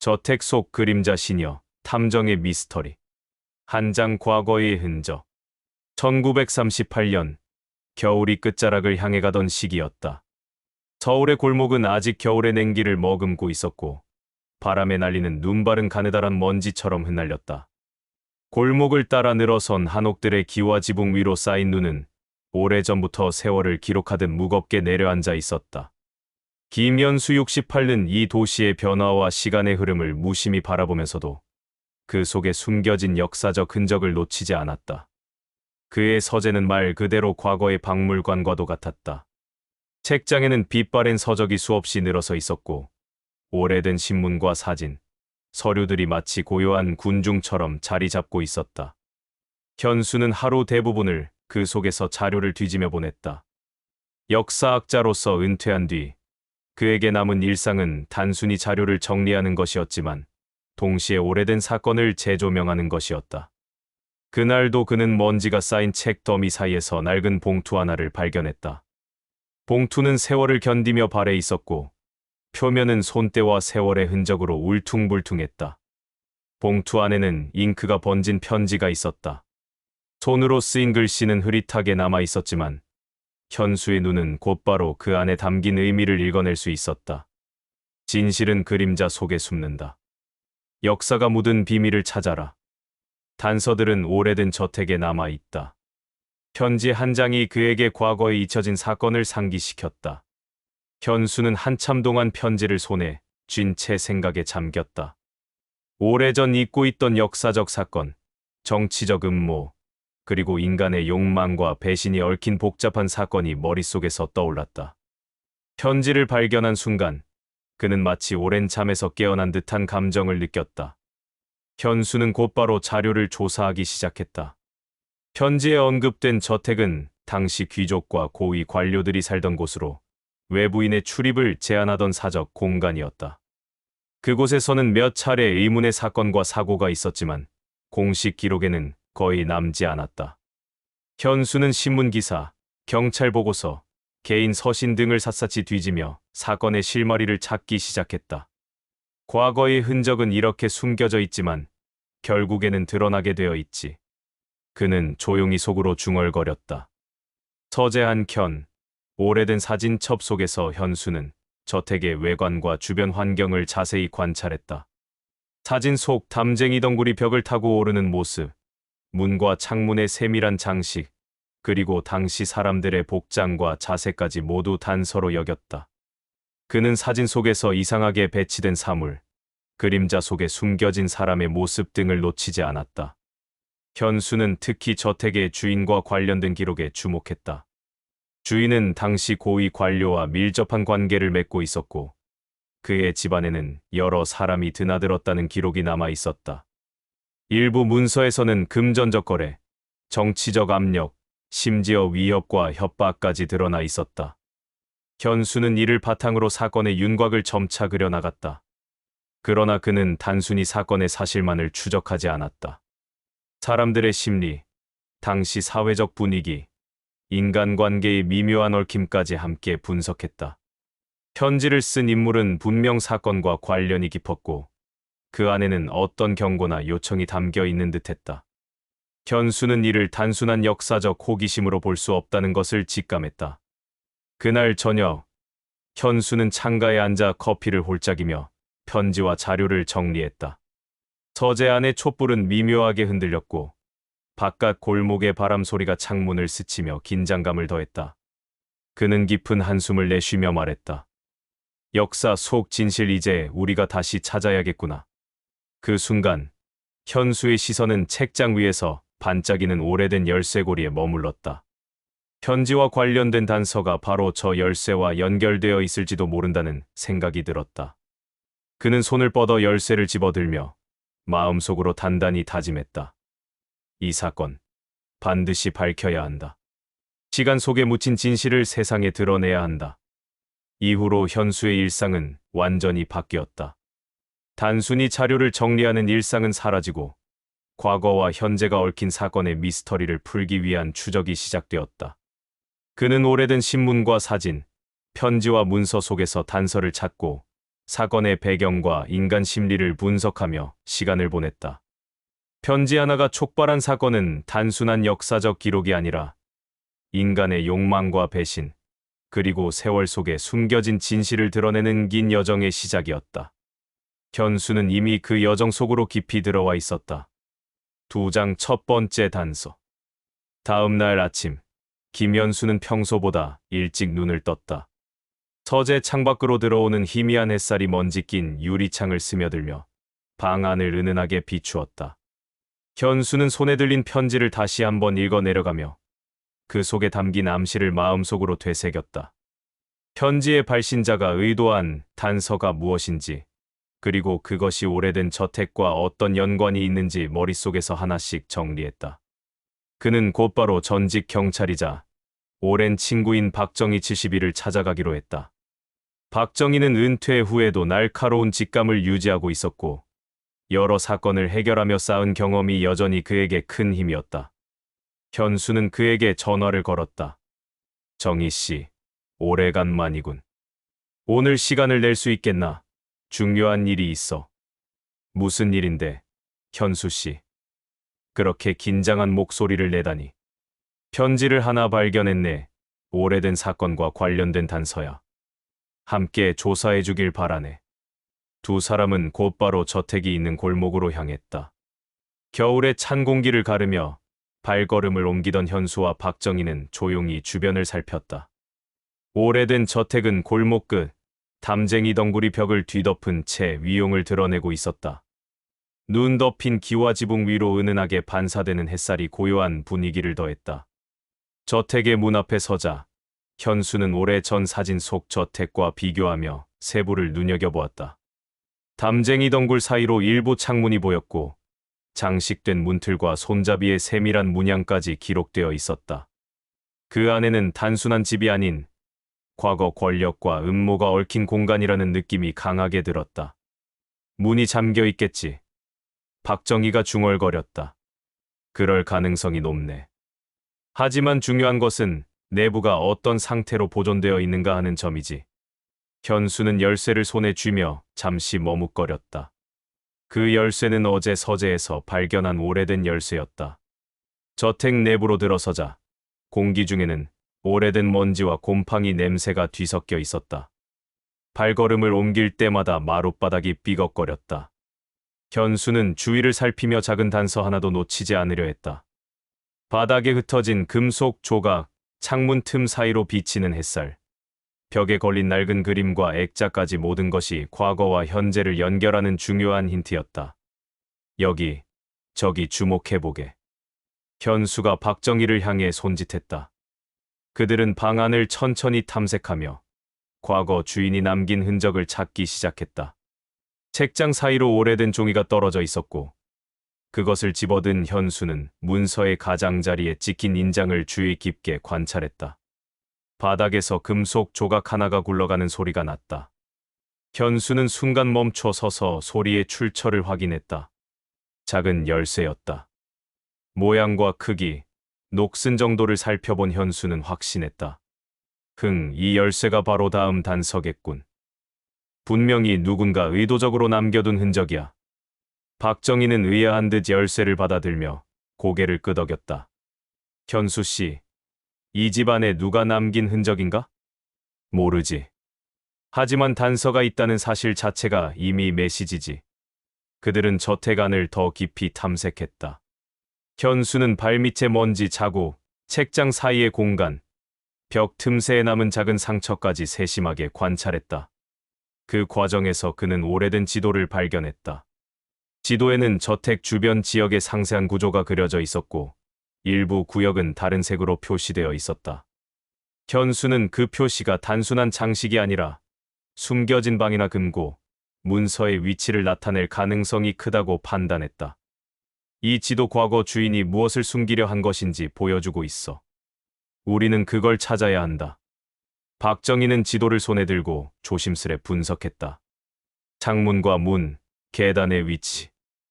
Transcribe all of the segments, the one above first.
저택 속 그림자 시녀, 탐정의 미스터리. 한 장 과거의 흔적. 1938년, 겨울이 끝자락을 향해 가던 시기였다. 서울의 골목은 아직 겨울의 냉기를 머금고 있었고, 바람에 날리는 눈바른 가느다란 먼지처럼 흩날렸다. 골목을 따라 늘어선 한옥들의 기와 지붕 위로 쌓인 눈은 오래전부터 세월을 기록하듯 무겁게 내려앉아 있었다. 김현수 68는 이 도시의 변화와 시간의 흐름을 무심히 바라보면서도 그 속에 숨겨진 역사적 흔적을 놓치지 않았다. 그의 서재는 말 그대로 과거의 박물관과도 같았다. 책장에는 빛바랜 서적이 수없이 늘어서 있었고, 오래된 신문과 사진, 서류들이 마치 고요한 군중처럼 자리 잡고 있었다. 현수는 하루 대부분을 그 속에서 자료를 뒤지며 보냈다. 역사학자로서 은퇴한 뒤 그에게 남은 일상은 단순히 자료를 정리하는 것이었지만 동시에 오래된 사건을 재조명하는 것이었다. 그날도 그는 먼지가 쌓인 책 더미 사이에서 낡은 봉투 하나를 발견했다. 봉투는 세월을 견디며 발에 있었고 표면은 손때와 세월의 흔적으로 울퉁불퉁했다. 봉투 안에는 잉크가 번진 편지가 있었다. 손으로 쓰인 글씨는 흐릿하게 남아 있었지만 현수의 눈은 곧바로 그 안에 담긴 의미를 읽어낼 수 있었다. 진실은 그림자 속에 숨는다. 역사가 묻은 비밀을 찾아라. 단서들은 오래된 저택에 남아 있다. 편지 한 장이 그에게 과거에 잊혀진 사건을 상기시켰다. 현수는 한참 동안 편지를 손에 쥔 채 생각에 잠겼다. 오래전 잊고 있던 역사적 사건, 정치적 음모, 그리고 인간의 욕망과 배신이 얽힌 복잡한 사건이 머릿속에서 떠올랐다. 편지를 발견한 순간 그는 마치 오랜 잠에서 깨어난 듯한 감정을 느꼈다. 현수는 곧바로 자료를 조사하기 시작했다. 편지에 언급된 저택은 당시 귀족과 고위 관료들이 살던 곳으로 외부인의 출입을 제한하던 사적 공간이었다. 그곳에서는 몇 차례 의문의 사건과 사고가 있었지만 공식 기록에는 거의 남지 않았다. 현수는 신문기사, 경찰 보고서, 개인 서신 등을 샅샅이 뒤지며 사건의 실마리를 찾기 시작했다. 과거의 흔적은 이렇게 숨겨져 있지만 결국에는 드러나게 되어 있지. 그는 조용히 속으로 중얼거렸다. 서재 한 켠, 오래된 사진첩 속에서 현수는 저택의 외관과 주변 환경을 자세히 관찰했다. 사진 속 담쟁이 덩굴이 벽을 타고 오르는 모습, 문과 창문의 세밀한 장식, 그리고 당시 사람들의 복장과 자세까지 모두 단서로 여겼다. 그는 사진 속에서 이상하게 배치된 사물, 그림자 속에 숨겨진 사람의 모습 등을 놓치지 않았다. 현수는 특히 저택의 주인과 관련된 기록에 주목했다. 주인은 당시 고위 관료와 밀접한 관계를 맺고 있었고, 그의 집안에는 여러 사람이 드나들었다는 기록이 남아 있었다. 일부 문서에서는 금전적 거래, 정치적 압력, 심지어 위협과 협박까지 드러나 있었다. 현수는 이를 바탕으로 사건의 윤곽을 점차 그려나갔다. 그러나 그는 단순히 사건의 사실만을 추적하지 않았다. 사람들의 심리, 당시 사회적 분위기, 인간관계의 미묘한 얽힘까지 함께 분석했다. 편지를 쓴 인물은 분명 사건과 관련이 깊었고 그 안에는 어떤 경고나 요청이 담겨 있는 듯했다. 현수는 이를 단순한 역사적 호기심으로 볼 수 없다는 것을 직감했다. 그날 저녁, 현수는 창가에 앉아 커피를 홀짝이며 편지와 자료를 정리했다. 서재 안의 촛불은 미묘하게 흔들렸고 바깥 골목의 바람 소리가 창문을 스치며 긴장감을 더했다. 그는 깊은 한숨을 내쉬며 말했다. 역사 속 진실 이제 우리가 다시 찾아야겠구나. 그 순간 현수의 시선은 책장 위에서 반짝이는 오래된 열쇠고리에 머물렀다. 편지와 관련된 단서가 바로 저 열쇠와 연결되어 있을지도 모른다는 생각이 들었다. 그는 손을 뻗어 열쇠를 집어들며 마음속으로 단단히 다짐했다. 이 사건 반드시 밝혀야 한다. 시간 속에 묻힌 진실을 세상에 드러내야 한다. 이후로 현수의 일상은 완전히 바뀌었다. 단순히 자료를 정리하는 일상은 사라지고 과거와 현재가 얽힌 사건의 미스터리를 풀기 위한 추적이 시작되었다. 그는 오래된 신문과 사진, 편지와 문서 속에서 단서를 찾고 사건의 배경과 인간 심리를 분석하며 시간을 보냈다. 편지 하나가 촉발한 사건은 단순한 역사적 기록이 아니라 인간의 욕망과 배신, 그리고 세월 속에 숨겨진 진실을 드러내는 긴 여정의 시작이었다. 현수는 이미 그 여정 속으로 깊이 들어와 있었다. 2장 첫 번째 단서. 다음 날 아침, 김현수는 평소보다 일찍 눈을 떴다. 서재 창밖으로 들어오는 희미한 햇살이 먼지 낀 유리창을 스며들며 방 안을 은은하게 비추었다. 현수는 손에 들린 편지를 다시 한번 읽어 내려가며 그 속에 담긴 암시를 마음속으로 되새겼다. 편지의 발신자가 의도한 단서가 무엇인지, 그리고 그것이 오래된 저택과 어떤 연관이 있는지 머릿속에서 하나씩 정리했다. 그는 곧바로 전직 경찰이자 오랜 친구인 박정희 70일을 찾아가기로 했다. 박정희는 은퇴 후에도 날카로운 직감을 유지하고 있었고 여러 사건을 해결하며 쌓은 경험이 여전히 그에게 큰 힘이었다. 현수는 그에게 전화를 걸었다. 정희 씨, 오래간만이군. 오늘 시간을 낼 수 있겠나? 중요한 일이 있어. 무슨 일인데, 현수 씨? 그렇게 긴장한 목소리를 내다니. 편지를 하나 발견했네. 오래된 사건과 관련된 단서야. 함께 조사해 주길 바라네. 두 사람은 곧바로 저택이 있는 골목으로 향했다. 겨울의 찬 공기를 가르며 발걸음을 옮기던 현수와 박정희는 조용히 주변을 살폈다. 오래된 저택은 골목 끝, 담쟁이 덩굴이 벽을 뒤덮은 채 위용을 드러내고 있었다. 눈 덮인 기와 지붕 위로 은은하게 반사되는 햇살이 고요한 분위기를 더했다. 저택의 문 앞에 서자 현수는 오래전 사진 속 저택과 비교하며 세부를 눈여겨보았다. 담쟁이 덩굴 사이로 일부 창문이 보였고 장식된 문틀과 손잡이의 세밀한 문양까지 기록되어 있었다. 그 안에는 단순한 집이 아닌 과거 권력과 음모가 얽힌 공간이라는 느낌이 강하게 들었다. 문이 잠겨 있겠지. 박정희가 중얼거렸다. 그럴 가능성이 높네. 하지만 중요한 것은 내부가 어떤 상태로 보존되어 있는가 하는 점이지. 현수는 열쇠를 손에 쥐며 잠시 머뭇거렸다. 그 열쇠는 어제 서재에서 발견한 오래된 열쇠였다. 저택 내부로 들어서자 공기 중에는 오래된 먼지와 곰팡이 냄새가 뒤섞여 있었다. 발걸음을 옮길 때마다 마룻바닥이 삐걱거렸다. 현수는 주위를 살피며 작은 단서 하나도 놓치지 않으려 했다. 바닥에 흩어진 금속 조각, 창문 틈 사이로 비치는 햇살, 벽에 걸린 낡은 그림과 액자까지 모든 것이 과거와 현재를 연결하는 중요한 힌트였다. 여기, 저기 주목해보게. 현수가 박정희를 향해 손짓했다. 그들은 방 안을 천천히 탐색하며 과거 주인이 남긴 흔적을 찾기 시작했다. 책장 사이로 오래된 종이가 떨어져 있었고 그것을 집어든 현수는 문서의 가장자리에 찍힌 인장을 주의 깊게 관찰했다. 바닥에서 금속 조각 하나가 굴러가는 소리가 났다. 현수는 순간 멈춰 서서 소리의 출처를 확인했다. 작은 열쇠였다. 모양과 크기, 녹슨 정도를 살펴본 현수는 확신했다. 이 열쇠가 바로 다음 단서겠군. 분명히 누군가 의도적으로 남겨둔 흔적이야. 박정희는 의아한 듯 열쇠를 받아들며 고개를 끄덕였다. 현수 씨, 이 집안에 누가 남긴 흔적인가? 모르지. 하지만 단서가 있다는 사실 자체가 이미 메시지지. 그들은 저택 안을 더 깊이 탐색했다. 현수는 발밑의 먼지 자국, 책장 사이의 공간, 벽 틈새에 남은 작은 상처까지 세심하게 관찰했다. 그 과정에서 그는 오래된 지도를 발견했다. 지도에는 저택 주변 지역의 상세한 구조가 그려져 있었고 일부 구역은 다른 색으로 표시되어 있었다. 현수는 그 표시가 단순한 장식이 아니라 숨겨진 방이나 금고, 문서의 위치를 나타낼 가능성이 크다고 판단했다. 이 지도 과거 주인이 무엇을 숨기려 한 것인지 보여주고 있어. 우리는 그걸 찾아야 한다. 박정희는 지도를 손에 들고 조심스레 분석했다. 창문과 문, 계단의 위치,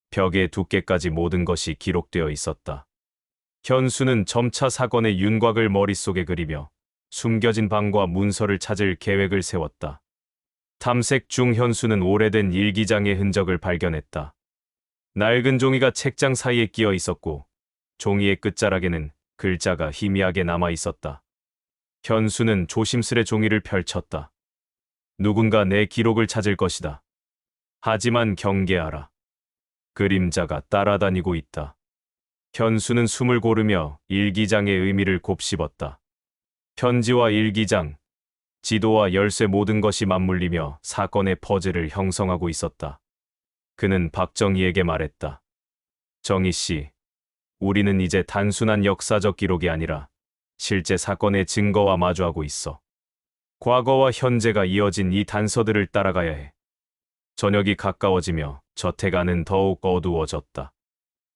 벽의 두께까지 모든 것이 기록되어 있었다. 현수는 점차 사건의 윤곽을 머릿속에 그리며 숨겨진 방과 문서를 찾을 계획을 세웠다. 탐색 중 현수는 오래된 일기장의 흔적을 발견했다. 낡은 종이가 책장 사이에 끼어 있었고 종이의 끝자락에는 글자가 희미하게 남아 있었다. 현수는 조심스레 종이를 펼쳤다. 누군가 내 기록을 찾을 것이다. 하지만 경계하라. 그림자가 따라다니고 있다. 현수는 숨을 고르며 일기장의 의미를 곱씹었다. 편지와 일기장, 지도와 열쇠 모든 것이 맞물리며 사건의 퍼즐을 형성하고 있었다. 그는 박정희에게 말했다. 정희 씨, 우리는 이제 단순한 역사적 기록이 아니라 실제 사건의 증거와 마주하고 있어. 과거와 현재가 이어진 이 단서들을 따라가야 해. 저녁이 가까워지며 저택 안은 더욱 어두워졌다.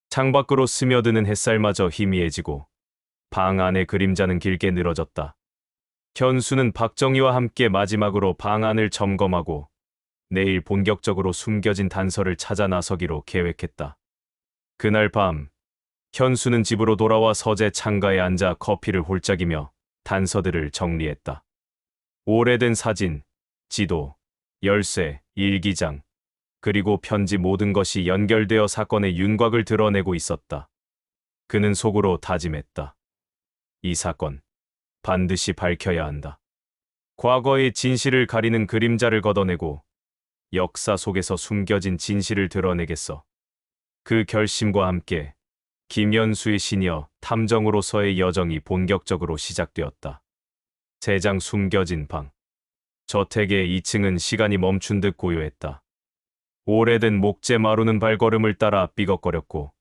창밖으로 스며드는 햇살마저 희미해지고 방 안의 그림자는 길게 늘어졌다. 현수는 박정희와 함께 마지막으로 방 안을 점검하고 내일 본격적으로 숨겨진 단서를 찾아 나서기로 계획했다. 그날 밤, 현수는 집으로 돌아와 서재 창가에 앉아 커피를 홀짝이며 단서들을 정리했다. 오래된 사진, 지도, 열쇠, 일기장, 그리고 편지 모든 것이 연결되어 사건의 윤곽을 드러내고 있었다. 그는 속으로 다짐했다. 이 사건, 반드시 밝혀야 한다. 과거의 진실을 가리는 그림자를 걷어내고 역사 속에서 숨겨진 진실을 드러내겠어. 그 결심과 함께 김현수의 시니어 탐정으로서의 여정이 본격적으로 시작되었다. 3장 숨겨진 방. 저택의 2층은 시간이 멈춘 듯 고요했다. 오래된 목재 마루는 발걸음을 따라 삐걱거렸고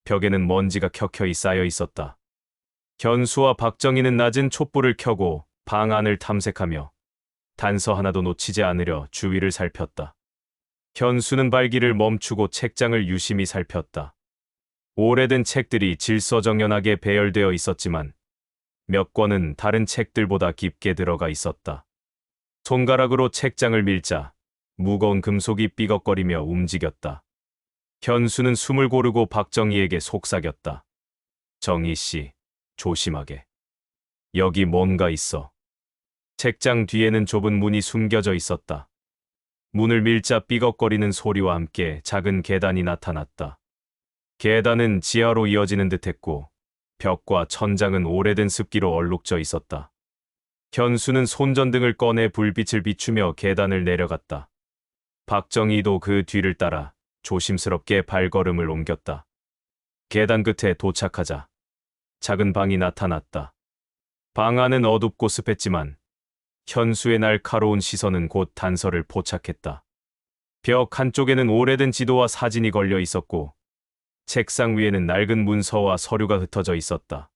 벽에는 먼지가 켜켜이 쌓여 있었다. 현수와 박정희는 낮은 촛불을 켜고 방 안을 탐색하며 단서 하나도 놓치지 않으려 주위를 살폈다. 현수는 발길을 멈추고 책장을 유심히 살폈다. 오래된 책들이 질서정연하게 배열되어 있었지만 몇 권은 다른 책들보다 깊게 들어가 있었다. 손가락으로 책장을 밀자 무거운 금속이 삐걱거리며 움직였다. 현수는 숨을 고르고 박정희에게 속삭였다. 정희 씨, 조심하게. 여기 뭔가 있어. 책장 뒤에는 좁은 문이 숨겨져 있었다. 문을 밀자 삐걱거리는 소리와 함께 작은 계단이 나타났다. 계단은 지하로 이어지는 듯했고 벽과 천장은 오래된 습기로 얼룩져 있었다. 현수는 손전등을 꺼내 불빛을 비추며 계단을 내려갔다. 박정희도 그 뒤를 따라 조심스럽게 발걸음을 옮겼다. 계단 끝에 도착하자 작은 방이 나타났다. 방 안은 어둡고 습했지만 현수의 날카로운 시선은 곧 단서를 포착했다. 벽 한쪽에는 오래된 지도와 사진이 걸려 있었고 책상 위에는 낡은 문서와 서류가 흩어져 있었다.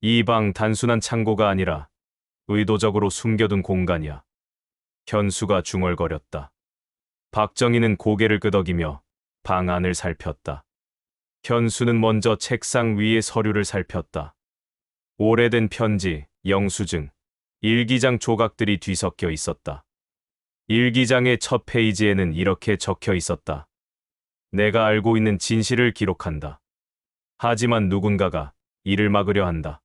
이 방 단순한 창고가 아니라 의도적으로 숨겨둔 공간이야. 현수가 중얼거렸다. 박정희는 고개를 끄덕이며 방 안을 살폈다. 현수는 먼저 책상 위의 서류를 살폈다. 오래된 편지, 영수증, 일기장 조각들이 뒤섞여 있었다. 일기장의 첫 페이지에는 이렇게 적혀 있었다. 내가 알고 있는 진실을 기록한다. 하지만 누군가가 이를 막으려 한다.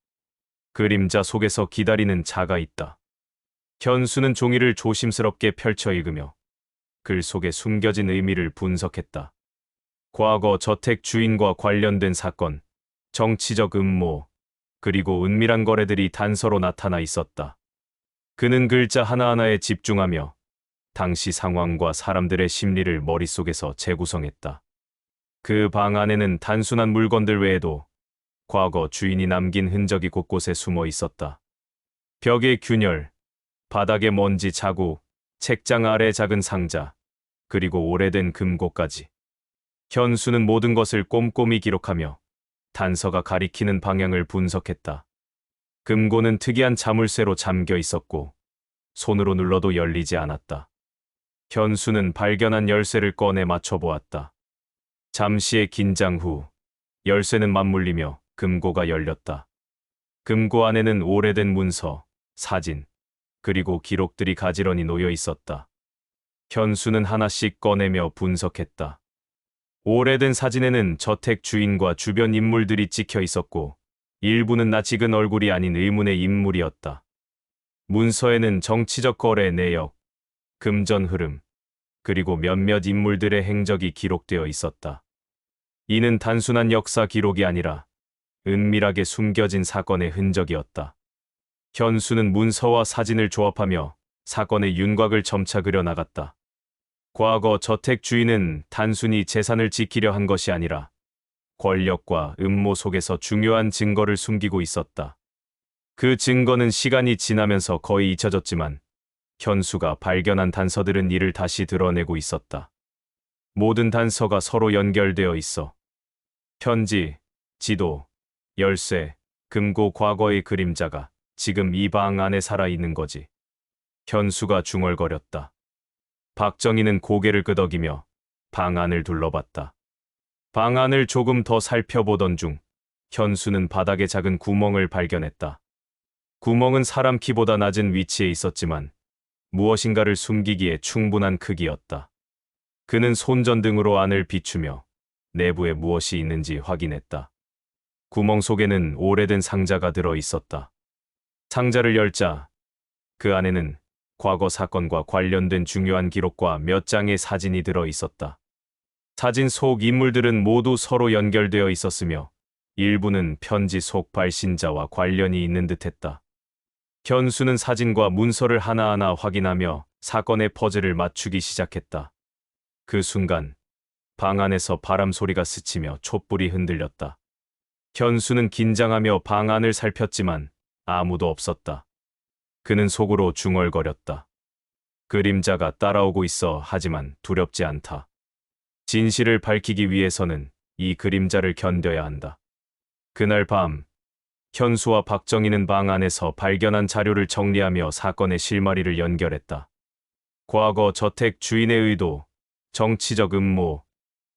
그림자 속에서 기다리는 자가 있다. 현수는 종이를 조심스럽게 펼쳐 읽으며 글 속에 숨겨진 의미를 분석했다. 과거 저택 주인과 관련된 사건, 정치적 음모, 그리고 은밀한 거래들이 단서로 나타나 있었다. 그는 글자 하나하나에 집중하며 당시 상황과 사람들의 심리를 머릿속에서 재구성했다. 그 방 안에는 단순한 물건들 외에도 과거 주인이 남긴 흔적이 곳곳에 숨어 있었다. 벽의 균열, 바닥의 먼지 자국, 책장 아래 작은 상자, 그리고 오래된 금고까지. 현수는 모든 것을 꼼꼼히 기록하며 단서가 가리키는 방향을 분석했다. 금고는 특이한 자물쇠로 잠겨 있었고 손으로 눌러도 열리지 않았다. 현수는 발견한 열쇠를 꺼내 맞춰보았다. 잠시의 긴장 후 열쇠는 맞물리며 금고가 열렸다. 금고 안에는 오래된 문서, 사진, 그리고 기록들이 가지런히 놓여 있었다. 현수는 하나씩 꺼내며 분석했다. 오래된 사진에는 저택 주인과 주변 인물들이 찍혀 있었고 일부는 낯익은 얼굴이 아닌 의문의 인물이었다. 문서에는 정치적 거래 내역, 금전 흐름, 그리고 몇몇 인물들의 행적이 기록되어 있었다. 이는 단순한 역사 기록이 아니라 은밀하게 숨겨진 사건의 흔적이었다. 현수는 문서와 사진을 조합하며 사건의 윤곽을 점차 그려 나갔다. 과거 저택 주인은 단순히 재산을 지키려 한 것이 아니라 권력과 음모 속에서 중요한 증거를 숨기고 있었다. 그 증거는 시간이 지나면서 거의 잊혀졌지만 현수가 발견한 단서들은 이를 다시 드러내고 있었다. 모든 단서가 서로 연결되어 있어 편지, 지도, 열쇠, 금고 과거의 그림자가 지금 이 방 안에 살아있는 거지. 현수가 중얼거렸다. 박정희는 고개를 끄덕이며 방 안을 둘러봤다. 방 안을 조금 더 살펴보던 중 현수는 바닥에 작은 구멍을 발견했다. 구멍은 사람 키보다 낮은 위치에 있었지만 무엇인가를 숨기기에 충분한 크기였다. 그는 손전등으로 안을 비추며 내부에 무엇이 있는지 확인했다. 구멍 속에는 오래된 상자가 들어 있었다. 상자를 열자 그 안에는 과거 사건과 관련된 중요한 기록과 몇 장의 사진이 들어 있었다. 사진 속 인물들은 모두 서로 연결되어 있었으며 일부는 편지 속 발신자와 관련이 있는 듯했다. 현수는 사진과 문서를 하나하나 확인하며 사건의 퍼즐을 맞추기 시작했다. 그 순간 방 안에서 바람 소리가 스치며 촛불이 흔들렸다. 현수는 긴장하며 방 안을 살폈지만 아무도 없었다. 그는 속으로 중얼거렸다. 그림자가 따라오고 있어 하지만 두렵지 않다. 진실을 밝히기 위해서는 이 그림자를 견뎌야 한다. 그날 밤 현수와 박정희는 방 안에서 발견한 자료를 정리하며 사건의 실마리를 연결했다. 과거 저택 주인의 의도, 정치적 음모,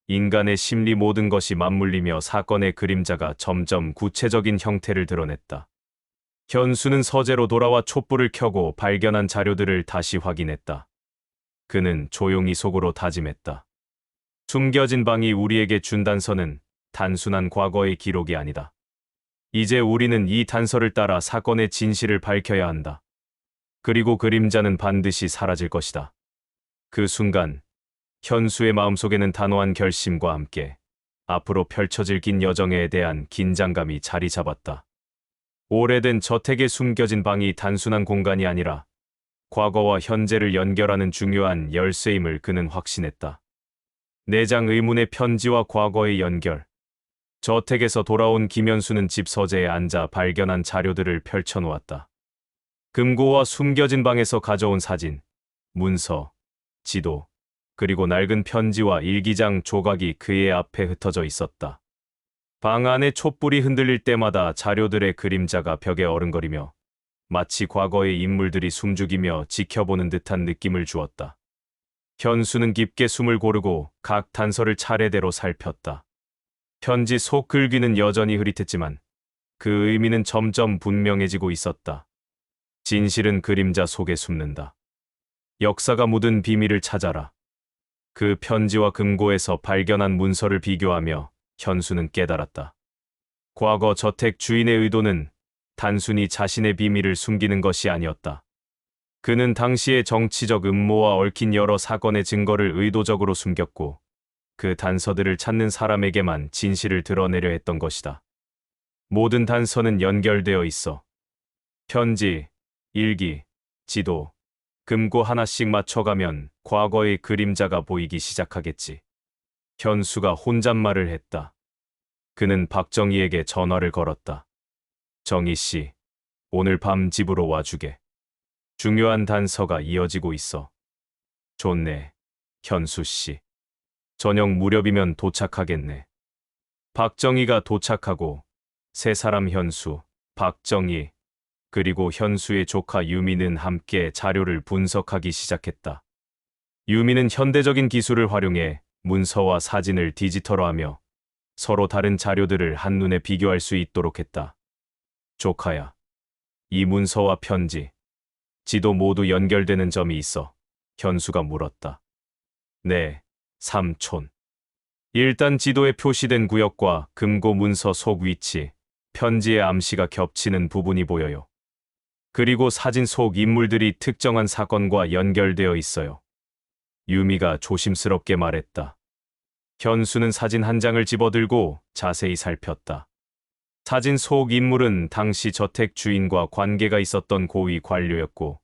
인간의 심리 모든 것이 맞물리며 사건의 그림자가 점점 구체적인 형태를 드러냈다. 현수는 서재로 돌아와 촛불을 켜고 발견한 자료들을 다시 확인했다. 그는 조용히 속으로 다짐했다. 숨겨진 방이 우리에게 준 단서는 단순한 과거의 기록이 아니다. 이제 우리는 이 단서를 따라 사건의 진실을 밝혀야 한다. 그리고 그림자는 반드시 사라질 것이다. 그 순간 현수의 마음속에는 단호한 결심과 함께 앞으로 펼쳐질 긴 여정에 대한 긴장감이 자리 잡았다. 오래된 저택에 숨겨진 방이 단순한 공간이 아니라 과거와 현재를 연결하는 중요한 열쇠임을 그는 확신했다. 4장 의문의 편지와 과거의 연결. 저택에서 돌아온 김현수는 집 서재에 앉아 발견한 자료들을 펼쳐놓았다. 금고와 숨겨진 방에서 가져온 사진, 문서, 지도, 그리고 낡은 편지와 일기장 조각이 그의 앞에 흩어져 있었다. 방 안에 촛불이 흔들릴 때마다 자료들의 그림자가 벽에 어른거리며 마치 과거의 인물들이 숨죽이며 지켜보는 듯한 느낌을 주었다. 현수는 깊게 숨을 고르고 각 단서를 차례대로 살폈다. 편지 속 글귀는 여전히 흐릿했지만 그 의미는 점점 분명해지고 있었다. 진실은 그림자 속에 숨는다. 역사가 묻은 비밀을 찾아라. 그 편지와 금고에서 발견한 문서를 비교하며 현수는 깨달았다. 과거 저택 주인의 의도는 단순히 자신의 비밀을 숨기는 것이 아니었다. 그는 당시의 정치적 음모와 얽힌 여러 사건의 증거를 의도적으로 숨겼고 그 단서들을 찾는 사람에게만 진실을 드러내려 했던 것이다. 모든 단서는 연결되어 있어. 편지, 일기, 지도, 금고 하나씩 맞춰가면 과거의 그림자가 보이기 시작하겠지. 현수가 혼잣말을 했다. 그는 박정희에게 전화를 걸었다. 정희 씨, 오늘 밤 집으로 와주게. 중요한 단서가 이어지고 있어. 좋네, 현수 씨. 저녁 무렵이면 도착하겠네. 박정희가 도착하고 세 사람 현수, 박정희, 그리고 현수의 조카 유미는 함께 자료를 분석하기 시작했다. 유미는 현대적인 기술을 활용해 문서와 사진을 디지털화하며 서로 다른 자료들을 한눈에 비교할 수 있도록 했다. 조카야, 이 문서와 편지, 지도 모두 연결되는 점이 있어. 현수가 물었다. 네, 삼촌. 일단 지도에 표시된 구역과 금고 문서 속 위치, 편지의 암시가 겹치는 부분이 보여요. 그리고 사진 속 인물들이 특정한 사건과 연결되어 있어요. 유미가 조심스럽게 말했다. 현수는 사진 한 장을 집어들고 자세히 살폈다. 사진 속 인물은 당시 저택 주인과 관계가 있었던 고위 관료였고,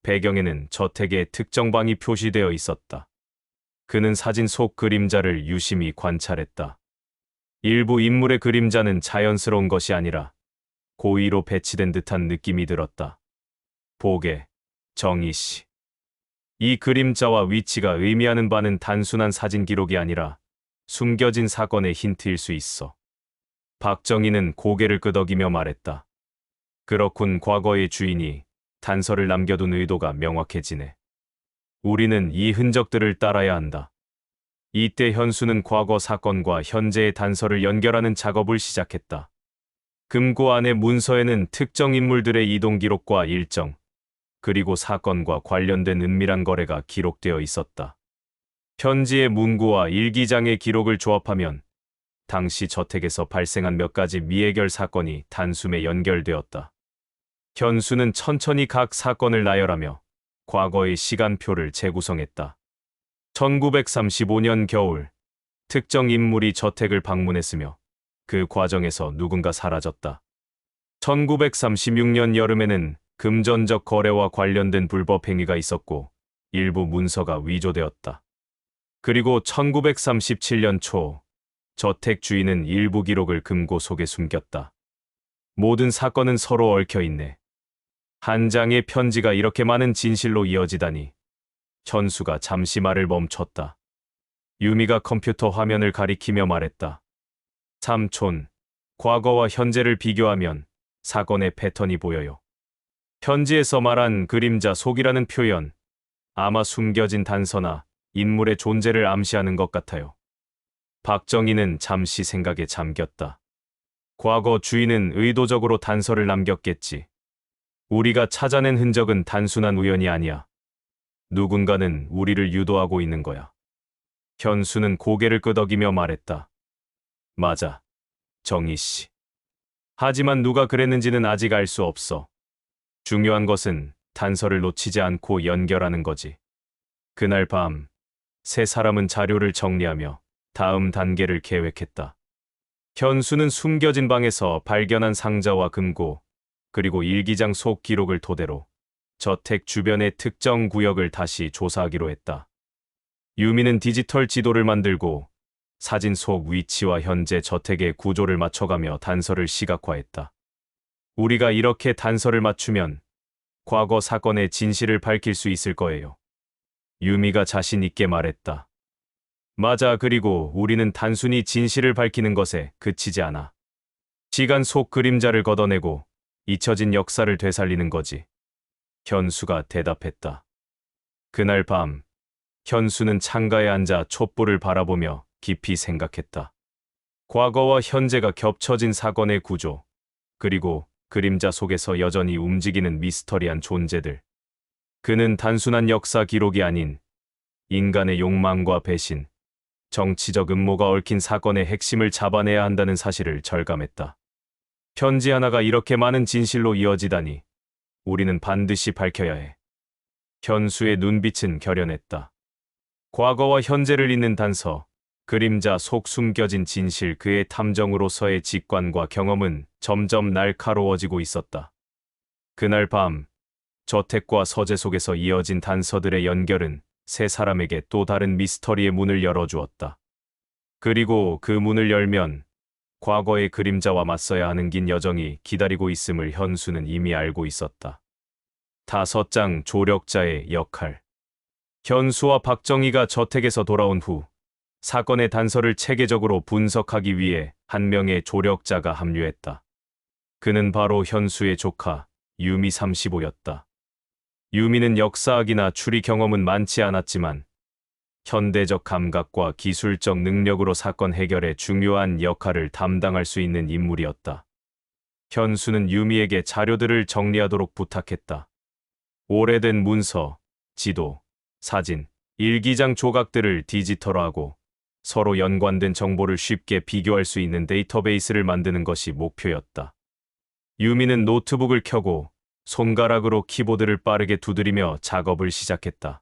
배경에는 저택의 특정 방이 표시되어 있었다. 그는 사진 속 그림자를 유심히 관찰했다. 일부 인물의 그림자는 자연스러운 것이 아니라 고의로 배치된 듯한 느낌이 들었다. 보게, 정희 씨. 이 그림자와 위치가 의미하는 바는 단순한 사진 기록이 아니라 숨겨진 사건의 힌트일 수 있어. 박정희는 고개를 끄덕이며 말했다. 그렇군, 과거의 주인이 단서를 남겨둔 의도가 명확해지네. 우리는 이 흔적들을 따라야 한다. 이때 현수는 과거 사건과 현재의 단서를 연결하는 작업을 시작했다. 금고 안의 문서에는 특정 인물들의 이동 기록과 일정, 그리고 사건과 관련된 은밀한 거래가 기록되어 있었다. 편지의 문구와 일기장의 기록을 조합하면 당시 저택에서 발생한 몇 가지 미해결 사건이 단숨에 연결되었다. 현수는 천천히 각 사건을 나열하며 과거의 시간표를 재구성했다. 1935년 겨울, 특정 인물이 저택을 방문했으며 그 과정에서 누군가 사라졌다. 1936년 여름에는 금전적 거래와 관련된 불법 행위가 있었고 일부 문서가 위조되었다. 그리고 1937년 초, 저택 주인은 일부 기록을 금고 속에 숨겼다. 모든 사건은 서로 얽혀 있네. 한 장의 편지가 이렇게 많은 진실로 이어지다니. 현수가 잠시 말을 멈췄다. 유미가 컴퓨터 화면을 가리키며 말했다. 삼촌, 과거와 현재를 비교하면 사건의 패턴이 보여요. 편지에서 말한 그림자 속이라는 표현, 아마 숨겨진 단서나 인물의 존재를 암시하는 것 같아요. 박정희는 잠시 생각에 잠겼다. 과거 주인은 의도적으로 단서를 남겼겠지. 우리가 찾아낸 흔적은 단순한 우연이 아니야. 누군가는 우리를 유도하고 있는 거야. 현수는 고개를 끄덕이며 말했다. 맞아, 정희 씨. 하지만 누가 그랬는지는 아직 알 수 없어. 중요한 것은 단서를 놓치지 않고 연결하는 거지. 그날 밤, 세 사람은 자료를 정리하며 다음 단계를 계획했다. 현수는 숨겨진 방에서 발견한 상자와 금고, 그리고 일기장 속 기록을 토대로 저택 주변의 특정 구역을 다시 조사하기로 했다. 유미는 디지털 지도를 만들고 사진 속 위치와 현재 저택의 구조를 맞춰가며 단서를 시각화했다. 우리가 이렇게 단서를 맞추면 과거 사건의 진실을 밝힐 수 있을 거예요. 유미가 자신 있게 말했다. 맞아, 그리고 우리는 단순히 진실을 밝히는 것에 그치지 않아. 시간 속 그림자를 걷어내고 잊혀진 역사를 되살리는 거지. 현수가 대답했다. 그날 밤, 현수는 창가에 앉아 촛불을 바라보며 깊이 생각했다. 과거와 현재가 겹쳐진 사건의 구조, 그리고 그림자 속에서 여전히 움직이는 미스터리한 존재들. 그는 단순한 역사 기록이 아닌 인간의 욕망과 배신, 정치적 음모가 얽힌 사건의 핵심을 잡아내야 한다는 사실을 절감했다. 편지 하나가 이렇게 많은 진실로 이어지다니 우리는 반드시 밝혀야 해. 현수의 눈빛은 결연했다. 과거와 현재를 잇는 단서, 그림자 속 숨겨진 진실, 그의 탐정으로서의 직관과 경험은 점점 날카로워지고 있었다. 그날 밤, 저택과 서재 속에서 이어진 단서들의 연결은 세 사람에게 또 다른 미스터리의 문을 열어주었다. 그리고 그 문을 열면 과거의 그림자와 맞서야 하는 긴 여정이 기다리고 있음을 현수는 이미 알고 있었다. 5장 조력자의 역할. 현수와 박정희가 저택에서 돌아온 후 사건의 단서를 체계적으로 분석하기 위해 한 명의 조력자가 합류했다. 그는 바로 현수의 조카 유미 35였다. 유미는 역사학이나 추리 경험은 많지 않았지만 현대적 감각과 기술적 능력으로 사건 해결에 중요한 역할을 담당할 수 있는 인물이었다. 현수는 유미에게 자료들을 정리하도록 부탁했다. 오래된 문서, 지도, 사진, 일기장 조각들을 디지털화하고 서로 연관된 정보를 쉽게 비교할 수 있는 데이터베이스를 만드는 것이 목표였다. 유미는 노트북을 켜고 손가락으로 키보드를 빠르게 두드리며 작업을 시작했다.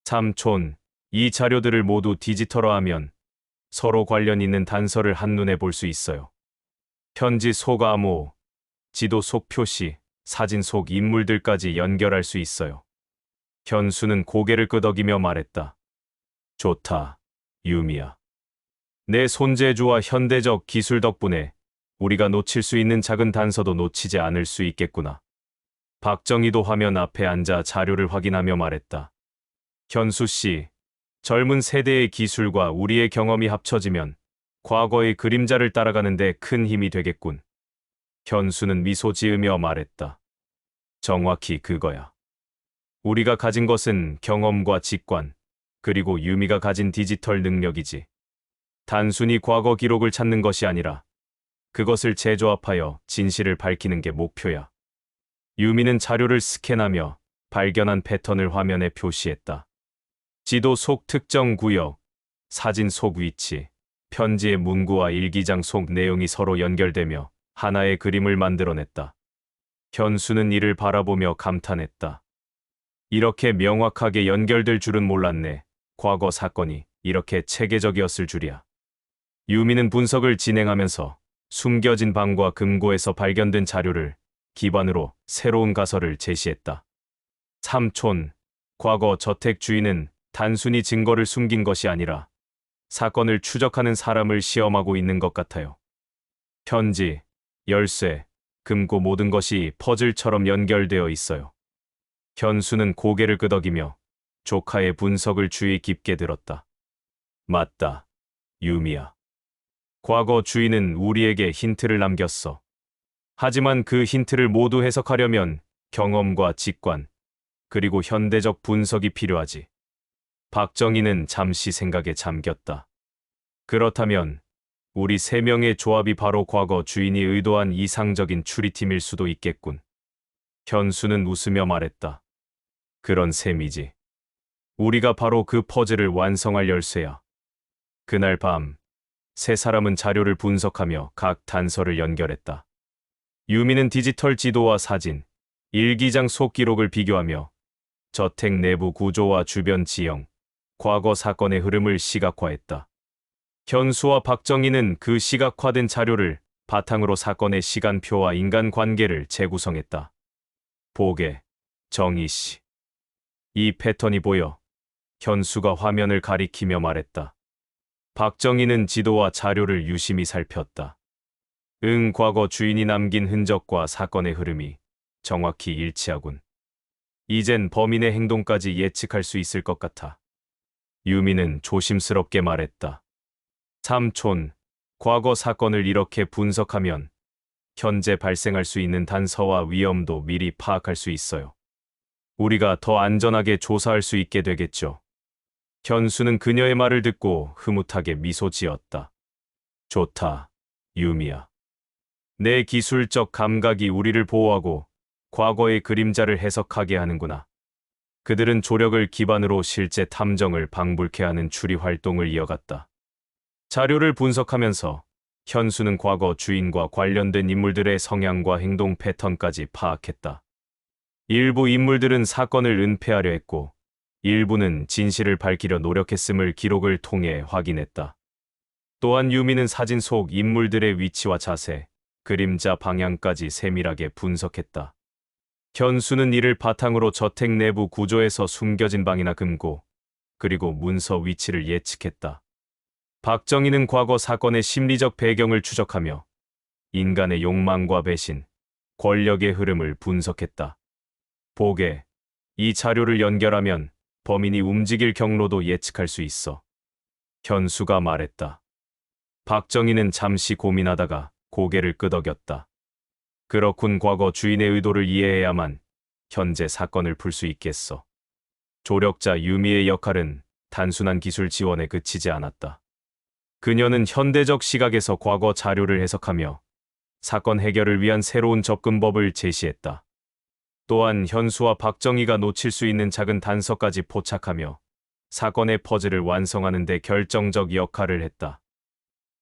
삼촌, 이 자료들을 모두 디지털화하면 서로 관련 있는 단서를 한눈에 볼 수 있어요. 편지 속 암호, 지도 속 표시, 사진 속 인물들까지 연결할 수 있어요. 현수는 고개를 끄덕이며 말했다. 좋다, 유미야. 내 손재주와 현대적 기술 덕분에 우리가 놓칠 수 있는 작은 단서도 놓치지 않을 수 있겠구나. 박정희도 화면 앞에 앉아 자료를 확인하며 말했다. 현수 씨, 젊은 세대의 기술과 우리의 경험이 합쳐지면 과거의 그림자를 따라가는 데 큰 힘이 되겠군. 현수는 미소 지으며 말했다. 정확히 그거야. 우리가 가진 것은 경험과 직관, 그리고 유미가 가진 디지털 능력이지. 단순히 과거 기록을 찾는 것이 아니라 그것을 재조합하여 진실을 밝히는 게 목표야. 유미는 자료를 스캔하며 발견한 패턴을 화면에 표시했다. 지도 속 특정 구역, 사진 속 위치, 편지의 문구와 일기장 속 내용이 서로 연결되며 하나의 그림을 만들어냈다. 현수는 이를 바라보며 감탄했다. 이렇게 명확하게 연결될 줄은 몰랐네. 과거 사건이 이렇게 체계적이었을 줄이야. 유미는 분석을 진행하면서 숨겨진 방과 금고에서 발견된 자료를 기반으로 새로운 가설을 제시했다. 삼촌, 과거 저택 주인은 단순히 증거를 숨긴 것이 아니라 사건을 추적하는 사람을 시험하고 있는 것 같아요. 편지, 열쇠, 금고 모든 것이 퍼즐처럼 연결되어 있어요. 현수는 고개를 끄덕이며 조카의 분석을 주의 깊게 들었다. 맞다, 유미야. 과거 주인은 우리에게 힌트를 남겼어. 하지만 그 힌트를 모두 해석하려면 경험과 직관, 그리고 현대적 분석이 필요하지. 박정희는 잠시 생각에 잠겼다. 그렇다면 우리 세 명의 조합이 바로 과거 주인이 의도한 이상적인 추리팀일 수도 있겠군. 현수는 웃으며 말했다. 그런 셈이지. 우리가 바로 그 퍼즐을 완성할 열쇠야. 그날 밤, 세 사람은 자료를 분석하며 각 단서를 연결했다. 유미는 디지털 지도와 사진, 일기장 속 기록을 비교하며 저택 내부 구조와 주변 지형, 과거 사건의 흐름을 시각화했다. 현수와 박정희는 그 시각화된 자료를 바탕으로 사건의 시간표와 인간관계를 재구성했다. 보게, 정희 씨. 이 패턴이 보여. 현수가 화면을 가리키며 말했다. 박정희는 지도와 자료를 유심히 살폈다. 과거 주인이 남긴 흔적과 사건의 흐름이 정확히 일치하군. 이젠 범인의 행동까지 예측할 수 있을 것 같아. 유미는 조심스럽게 말했다. 삼촌, 과거 사건을 이렇게 분석하면 현재 발생할 수 있는 단서와 위험도 미리 파악할 수 있어요. 우리가 더 안전하게 조사할 수 있게 되겠죠. 현수는 그녀의 말을 듣고 흐뭇하게 미소 지었다. 좋다, 유미야. 내 기술적 감각이 우리를 보호하고 과거의 그림자를 해석하게 하는구나. 그들은 조력을 기반으로 실제 탐정을 방불케 하는 추리 활동을 이어갔다. 자료를 분석하면서 현수는 과거 주인과 관련된 인물들의 성향과 행동 패턴까지 파악했다. 일부 인물들은 사건을 은폐하려 했고, 일부는 진실을 밝히려 노력했음을 기록을 통해 확인했다. 또한 유미는 사진 속 인물들의 위치와 자세, 그림자 방향까지 세밀하게 분석했다. 현수는 이를 바탕으로 저택 내부 구조에서 숨겨진 방이나 금고, 그리고 문서 위치를 예측했다. 박정희는 과거 사건의 심리적 배경을 추적하며 인간의 욕망과 배신, 권력의 흐름을 분석했다. 보게, 이 자료를 연결하면 범인이 움직일 경로도 예측할 수 있어. 현수가 말했다. 박정희는 잠시 고민하다가 고개를 끄덕였다. 그렇군, 과거 주인의 의도를 이해해야만 현재 사건을 풀 수 있겠어. 조력자 유미의 역할은 단순한 기술 지원에 그치지 않았다. 그녀는 현대적 시각에서 과거 자료를 해석하며 사건 해결을 위한 새로운 접근법을 제시했다. 또한 현수와 박정희가 놓칠 수 있는 작은 단서까지 포착하며 사건의 퍼즐을 완성하는 데 결정적 역할을 했다.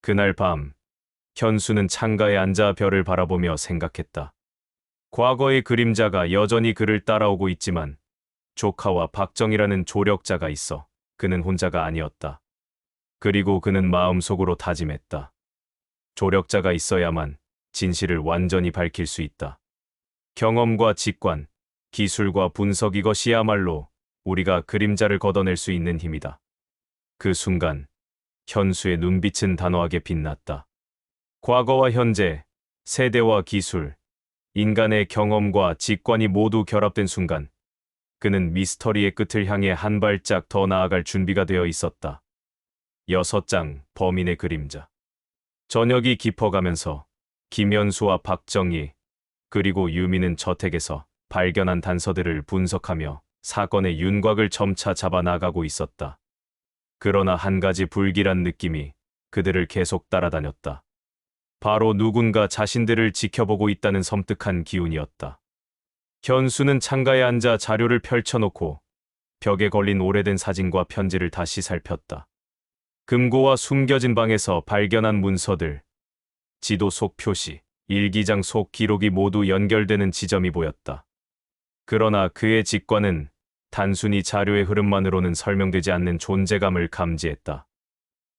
그날 밤, 현수는 창가에 앉아 별을 바라보며 생각했다. 과거의 그림자가 여전히 그를 따라오고 있지만 조카와 박정희라는 조력자가 있어 그는 혼자가 아니었다. 그리고 그는 마음속으로 다짐했다. 조력자가 있어야만 진실을 완전히 밝힐 수 있다. 경험과 직관, 기술과 분석 이것이야말로 우리가 그림자를 걷어낼 수 있는 힘이다. 그 순간 현수의 눈빛은 단호하게 빛났다. 과거와 현재, 세대와 기술, 인간의 경험과 직관이 모두 결합된 순간 그는 미스터리의 끝을 향해 한 발짝 더 나아갈 준비가 되어 있었다. 6장 범인의 그림자. 저녁이 깊어가면서 김현수와 박정희 그리고 유미는 저택에서 발견한 단서들을 분석하며 사건의 윤곽을 점차 잡아나가고 있었다. 그러나 한 가지 불길한 느낌이 그들을 계속 따라다녔다. 바로 누군가 자신들을 지켜보고 있다는 섬뜩한 기운이었다. 현수는 창가에 앉아 자료를 펼쳐놓고 벽에 걸린 오래된 사진과 편지를 다시 살폈다. 금고와 숨겨진 방에서 발견한 문서들, 지도 속 표시, 일기장 속 기록이 모두 연결되는 지점이 보였다. 그러나 그의 직관은 단순히 자료의 흐름만으로는 설명되지 않는 존재감을 감지했다.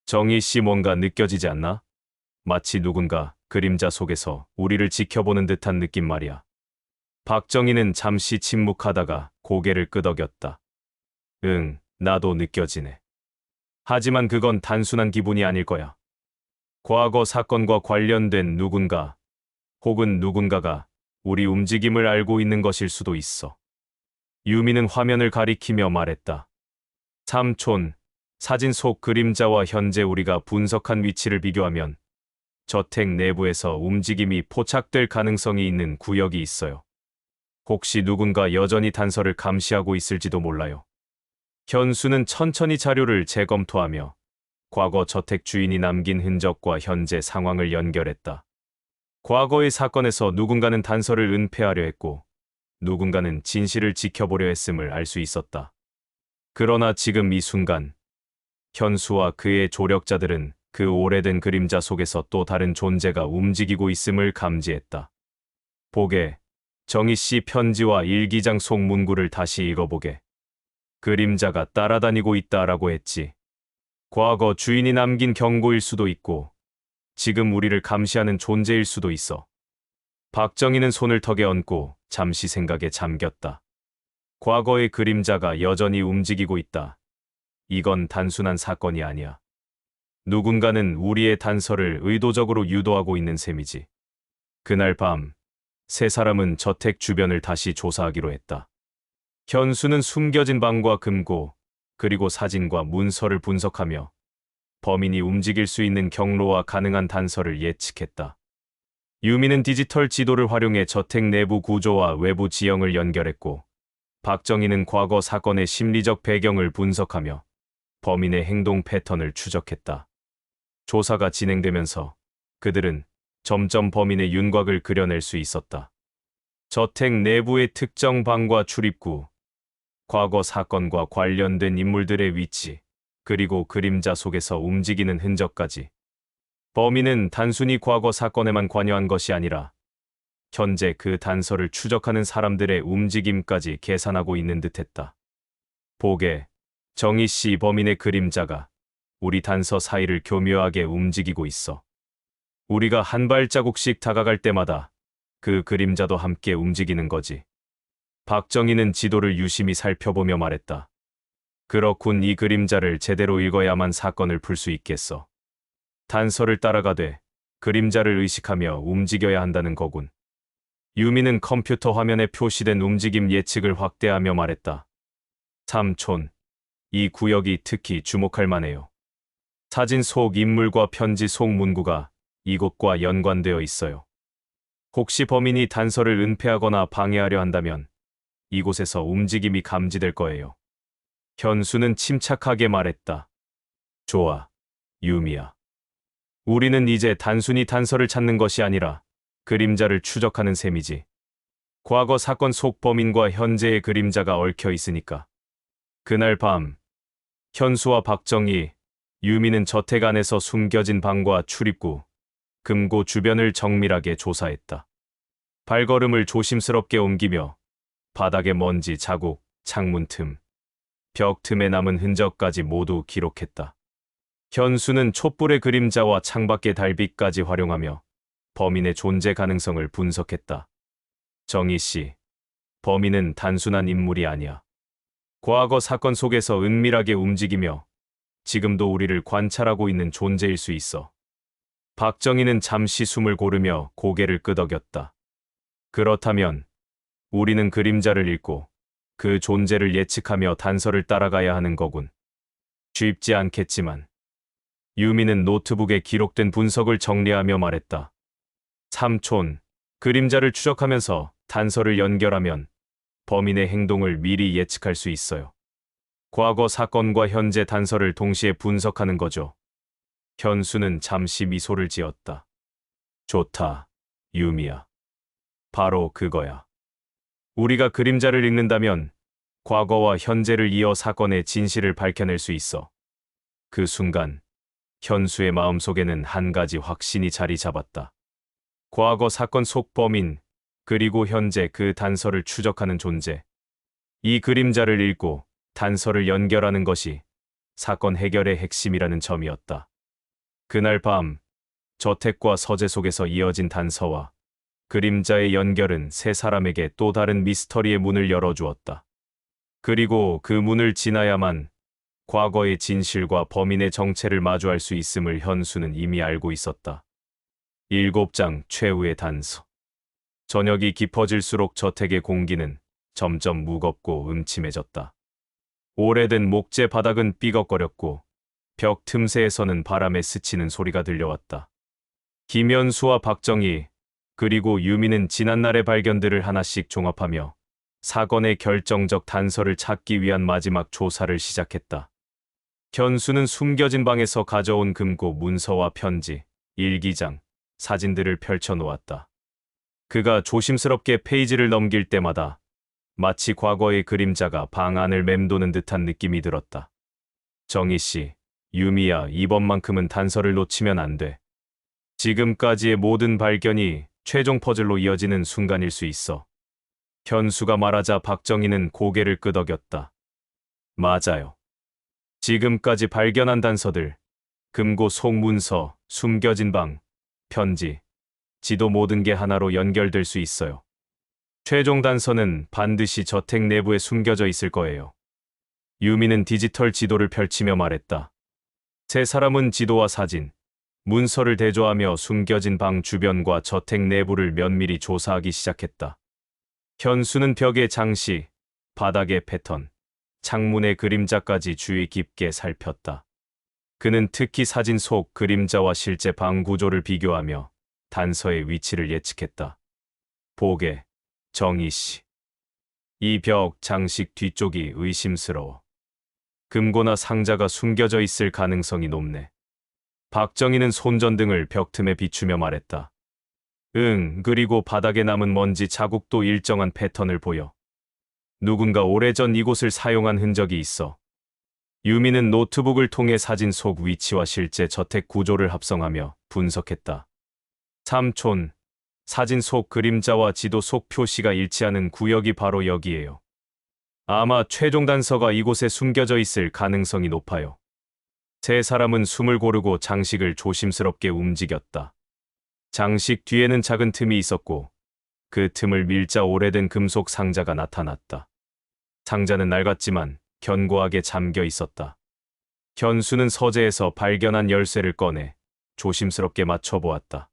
정희 씨 뭔가 느껴지지 않나? 마치 누군가 그림자 속에서 우리를 지켜보는 듯한 느낌 말이야. 박정희는 잠시 침묵하다가 고개를 끄덕였다. 응, 나도 느껴지네. 하지만 그건 단순한 기분이 아닐 거야. 과거 사건과 관련된 누군가, 혹은 누군가가 우리 움직임을 알고 있는 것일 수도 있어. 유미는 화면을 가리키며 말했다. 삼촌, 사진 속 그림자와 현재 우리가 분석한 위치를 비교하면 저택 내부에서 움직임이 포착될 가능성이 있는 구역이 있어요. 혹시 누군가 여전히 단서를 감시하고 있을지도 몰라요. 현수는 천천히 자료를 재검토하며 과거 저택 주인이 남긴 흔적과 현재 상황을 연결했다. 과거의 사건에서 누군가는 단서를 은폐하려 했고 누군가는 진실을 지켜보려 했음을 알 수 있었다. 그러나 지금 이 순간 현수와 그의 조력자들은 그 오래된 그림자 속에서 또 다른 존재가 움직이고 있음을 감지했다. 보게, 정희 씨 편지와 일기장 속 문구를 다시 읽어보게. 그림자가 따라다니고 있다라고 했지. 과거 주인이 남긴 경고일 수도 있고 지금 우리를 감시하는 존재일 수도 있어. 박정희는 손을 턱에 얹고 잠시 생각에 잠겼다. 과거의 그림자가 여전히 움직이고 있다. 이건 단순한 사건이 아니야. 누군가는 우리의 단서를 의도적으로 유도하고 있는 셈이지. 그날 밤, 세 사람은 저택 주변을 다시 조사하기로 했다. 현수는 숨겨진 방과 금고, 그리고 사진과 문서를 분석하며 범인이 움직일 수 있는 경로와 가능한 단서를 예측했다. 유미는 디지털 지도를 활용해 저택 내부 구조와 외부 지형을 연결했고, 박정희는 과거 사건의 심리적 배경을 분석하며 범인의 행동 패턴을 추적했다. 조사가 진행되면서 그들은 점점 범인의 윤곽을 그려낼 수 있었다. 저택 내부의 특정 방과 출입구, 과거 사건과 관련된 인물들의 위치, 그리고 그림자 속에서 움직이는 흔적까지. 범인은 단순히 과거 사건에만 관여한 것이 아니라 현재 그 단서를 추적하는 사람들의 움직임까지 계산하고 있는 듯했다. 보게, 정희 씨 범인의 그림자가 우리 단서 사이를 교묘하게 움직이고 있어. 우리가 한 발자국씩 다가갈 때마다 그 그림자도 함께 움직이는 거지. 박정희는 지도를 유심히 살펴보며 말했다. 그렇군, 이 그림자를 제대로 읽어야만 사건을 풀 수 있겠어. 단서를 따라가되 그림자를 의식하며 움직여야 한다는 거군. 유미는 컴퓨터 화면에 표시된 움직임 예측을 확대하며 말했다. 삼촌, 이 구역이 특히 주목할 만해요. 사진 속 인물과 편지 속 문구가 이곳과 연관되어 있어요. 혹시 범인이 단서를 은폐하거나 방해하려 한다면 이곳에서 움직임이 감지될 거예요. 현수는 침착하게 말했다. 좋아, 유미야. 우리는 이제 단순히 단서를 찾는 것이 아니라 그림자를 추적하는 셈이지. 과거 사건 속 범인과 현재의 그림자가 얽혀 있으니까. 그날 밤, 현수와 박정희, 유미는 저택 안에서 숨겨진 방과 출입구, 금고 주변을 정밀하게 조사했다. 발걸음을 조심스럽게 옮기며 바닥에 먼지 자국, 창문 틈, 벽 틈에 남은 흔적까지 모두 기록했다. 현수는 촛불의 그림자와 창밖의 달빛까지 활용하며 범인의 존재 가능성을 분석했다. 정희 씨, 범인은 단순한 인물이 아니야. 과거 사건 속에서 은밀하게 움직이며 지금도 우리를 관찰하고 있는 존재일 수 있어. 박정희는 잠시 숨을 고르며 고개를 끄덕였다. 그렇다면 우리는 그림자를 읽고 그 존재를 예측하며 단서를 따라가야 하는 거군. 쉽지 않겠지만. 유미는 노트북에 기록된 분석을 정리하며 말했다. 삼촌, 그림자를 추적하면서 단서를 연결하면 범인의 행동을 미리 예측할 수 있어요. 과거 사건과 현재 단서를 동시에 분석하는 거죠. 현수는 잠시 미소를 지었다. 좋다, 유미야. 바로 그거야. 우리가 그림자를 읽는다면 과거와 현재를 이어 사건의 진실을 밝혀낼 수 있어. 그 순간 현수의 마음속에는 한 가지 확신이 자리 잡았다. 과거 사건 속 범인, 그리고 현재 그 단서를 추적하는 존재. 이 그림자를 읽고 단서를 연결하는 것이 사건 해결의 핵심이라는 점이었다. 그날 밤, 저택과 서재 속에서 이어진 단서와 그림자의 연결은 세 사람에게 또 다른 미스터리의 문을 열어주었다. 그리고 그 문을 지나야만 과거의 진실과 범인의 정체를 마주할 수 있음을 현수는 이미 알고 있었다. 7장 최후의 단서. 저녁이 깊어질수록 저택의 공기는 점점 무겁고 음침해졌다. 오래된 목재 바닥은 삐걱거렸고 벽 틈새에서는 바람에 스치는 소리가 들려왔다. 김현수와 박정희, 그리고 유미는 지난날의 발견들을 하나씩 종합하며 사건의 결정적 단서를 찾기 위한 마지막 조사를 시작했다. 현수는 숨겨진 방에서 가져온 금고 문서와 편지, 일기장, 사진들을 펼쳐놓았다. 그가 조심스럽게 페이지를 넘길 때마다 마치 과거의 그림자가 방 안을 맴도는 듯한 느낌이 들었다. 정희 씨, 유미야, 이번만큼은 단서를 놓치면 안 돼. 지금까지의 모든 발견이 최종 퍼즐로 이어지는 순간일 수 있어. 현수가 말하자 박정희는 고개를 끄덕였다. 맞아요. 지금까지 발견한 단서들, 금고 속 문서, 숨겨진 방, 편지, 지도 모든 게 하나로 연결될 수 있어요. 최종 단서는 반드시 저택 내부에 숨겨져 있을 거예요. 유미는 디지털 지도를 펼치며 말했다. 세 사람은 지도와 사진, 문서를 대조하며 숨겨진 방 주변과 저택 내부를 면밀히 조사하기 시작했다. 현수는 벽의 장식, 바닥의 패턴, 창문의 그림자까지 주의 깊게 살폈다. 그는 특히 사진 속 그림자와 실제 방 구조를 비교하며 단서의 위치를 예측했다. 보게, 정희 씨. 이 벽 장식 뒤쪽이 의심스러워. 금고나 상자가 숨겨져 있을 가능성이 높네. 박정희는 손전등을 벽 틈에 비추며 말했다. 그리고 바닥에 남은 먼지 자국도 일정한 패턴을 보여. 누군가 오래전 이곳을 사용한 흔적이 있어. 유미는 노트북을 통해 사진 속 위치와 실제 저택 구조를 합성하며 분석했다. 삼촌, 사진 속 그림자와 지도 속 표시가 일치하는 구역이 바로 여기예요. 아마 최종 단서가 이곳에 숨겨져 있을 가능성이 높아요. 세 사람은 숨을 고르고 장식을 조심스럽게 움직였다. 장식 뒤에는 작은 틈이 있었고 그 틈을 밀자 오래된 금속 상자가 나타났다. 상자는 낡았지만 견고하게 잠겨 있었다. 현수는 서재에서 발견한 열쇠를 꺼내 조심스럽게 맞춰보았다.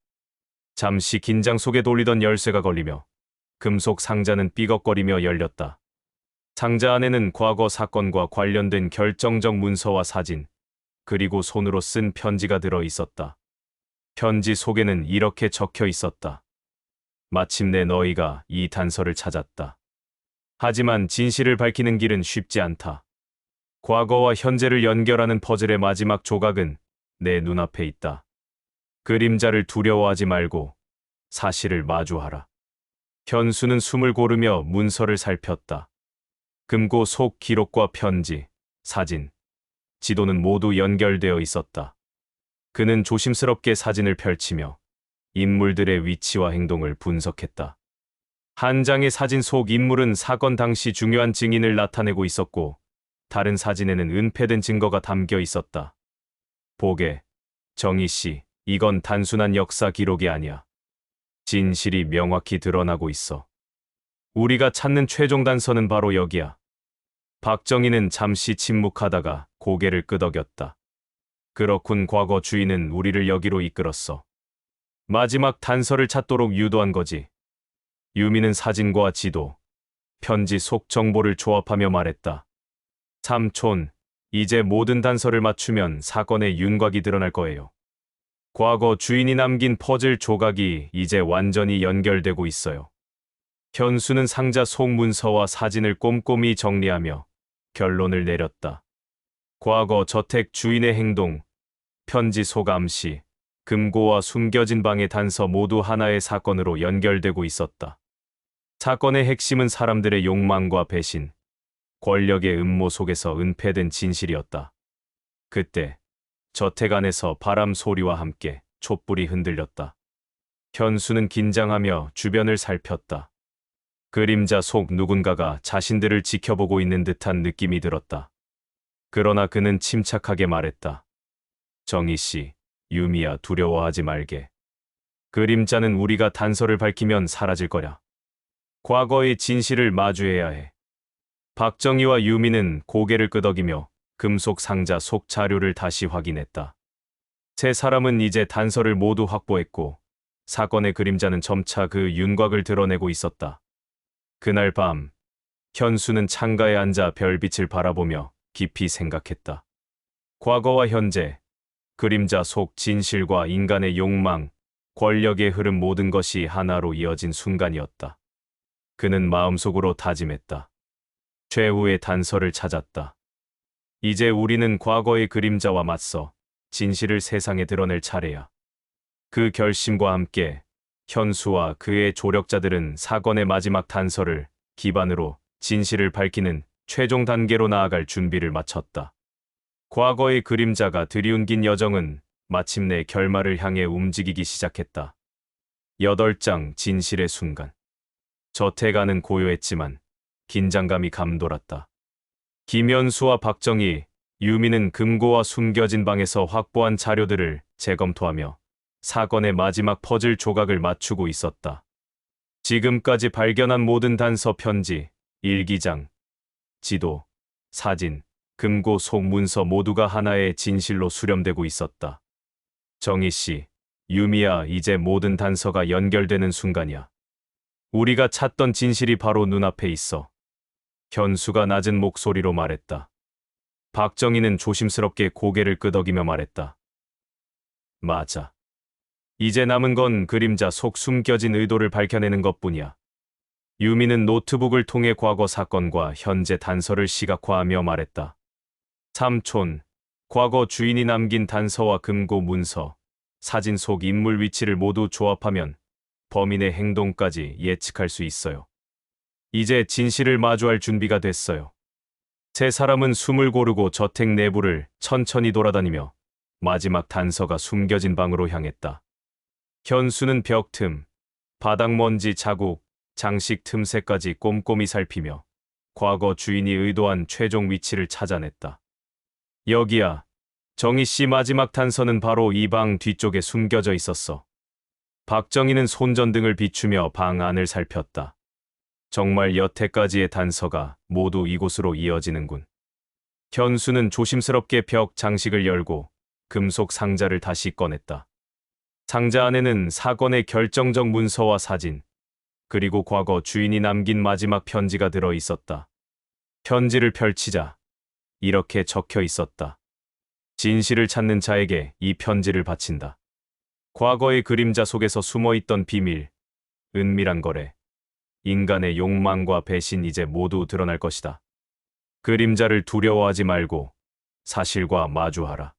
잠시 긴장 속에 돌리던 열쇠가 걸리며 금속 상자는 삐걱거리며 열렸다. 상자 안에는 과거 사건과 관련된 결정적 문서와 사진, 그리고 손으로 쓴 편지가 들어 있었다. 편지 속에는 이렇게 적혀 있었다. 마침내 너희가 이 단서를 찾았다. 하지만 진실을 밝히는 길은 쉽지 않다. 과거와 현재를 연결하는 퍼즐의 마지막 조각은 내 눈앞에 있다. 그림자를 두려워하지 말고 사실을 마주하라. 현수는 숨을 고르며 문서를 살폈다. 금고 속 기록과 편지, 사진, 지도는 모두 연결되어 있었다. 그는 조심스럽게 사진을 펼치며 인물들의 위치와 행동을 분석했다. 한 장의 사진 속 인물은 사건 당시 중요한 증인을 나타내고 있었고, 다른 사진에는 은폐된 증거가 담겨 있었다. 보게, 정희 씨, 이건 단순한 역사 기록이 아니야. 진실이 명확히 드러나고 있어. 우리가 찾는 최종 단서는 바로 여기야. 박정희는 잠시 침묵하다가 고개를 끄덕였다. 그렇군, 과거 주인은 우리를 여기로 이끌었어. 마지막 단서를 찾도록 유도한 거지. 유미는 사진과 지도, 편지 속 정보를 조합하며 말했다. 삼촌, 이제 모든 단서를 맞추면 사건의 윤곽이 드러날 거예요. 과거 주인이 남긴 퍼즐 조각이 이제 완전히 연결되고 있어요. 현수는 상자 속 문서와 사진을 꼼꼼히 정리하며 결론을 내렸다. 과거 저택 주인의 행동, 편지 속 암시, 금고와 숨겨진 방의 단서 모두 하나의 사건으로 연결되고 있었다. 사건의 핵심은 사람들의 욕망과 배신, 권력의 음모 속에서 은폐된 진실이었다. 그때 저택 안에서 바람 소리와 함께 촛불이 흔들렸다. 현수는 긴장하며 주변을 살폈다. 그림자 속 누군가가 자신들을 지켜보고 있는 듯한 느낌이 들었다. 그러나 그는 침착하게 말했다. 정희 씨, 유미야, 두려워하지 말게. 그림자는 우리가 단서를 밝히면 사라질 거야. 과거의 진실을 마주해야 해. 박정희와 유미는 고개를 끄덕이며 금속 상자 속 자료를 다시 확인했다. 세 사람은 이제 단서를 모두 확보했고, 사건의 그림자는 점차 그 윤곽을 드러내고 있었다. 그날 밤, 현수는 창가에 앉아 별빛을 바라보며 깊이 생각했다. 과거와 현재, 그림자 속 진실과 인간의 욕망, 권력의 흐름, 모든 것이 하나로 이어진 순간이었다. 그는 마음속으로 다짐했다. 최후의 단서를 찾았다. 이제 우리는 과거의 그림자와 맞서 진실을 세상에 드러낼 차례야. 그 결심과 함께 현수와 그의 조력자들은 사건의 마지막 단서를 기반으로 진실을 밝히는 최종 단계로 나아갈 준비를 마쳤다. 과거의 그림자가 들이운긴 여정은 마침내 결말을 향해 움직이기 시작했다. 8장 진실의 순간. 저택 안은 고요했지만 긴장감이 감돌았다. 김현수와 박정희, 유미는 금고와 숨겨진 방에서 확보한 자료들을 재검토하며 사건의 마지막 퍼즐 조각을 맞추고 있었다. 지금까지 발견한 모든 단서, 편지, 일기장, 지도, 사진, 금고 속 문서 모두가 하나의 진실로 수렴되고 있었다. 정희 씨, 유미야, 이제 모든 단서가 연결되는 순간이야. 우리가 찾던 진실이 바로 눈앞에 있어. 현수가 낮은 목소리로 말했다. 박정희는 조심스럽게 고개를 끄덕이며 말했다. 맞아. 이제 남은 건 그림자 속 숨겨진 의도를 밝혀내는 것뿐이야. 유미는 노트북을 통해 과거 사건과 현재 단서를 시각화하며 말했다. 삼촌, 과거 주인이 남긴 단서와 금고 문서, 사진 속 인물 위치를 모두 조합하면 범인의 행동까지 예측할 수 있어요. 이제 진실을 마주할 준비가 됐어요. 세 사람은 숨을 고르고 저택 내부를 천천히 돌아다니며 마지막 단서가 숨겨진 방으로 향했다. 현수는 벽 틈, 바닥 먼지 자국, 장식 틈새까지 꼼꼼히 살피며 과거 주인이 의도한 최종 위치를 찾아냈다. 여기야. 정희 씨, 마지막 단서는 바로 이 방 뒤쪽에 숨겨져 있었어. 박정희는 손전등을 비추며 방 안을 살폈다. 정말 여태까지의 단서가 모두 이곳으로 이어지는군. 현수는 조심스럽게 벽 장식을 열고 금속 상자를 다시 꺼냈다. 상자 안에는 사건의 결정적 문서와 사진, 그리고 과거 주인이 남긴 마지막 편지가 들어 있었다. 편지를 펼치자 이렇게 적혀 있었다. 진실을 찾는 자에게 이 편지를 바친다. 과거의 그림자 속에서 숨어있던 비밀, 은밀한 거래, 인간의 욕망과 배신, 이제 모두 드러날 것이다. 그림자를 두려워하지 말고 사실과 마주하라.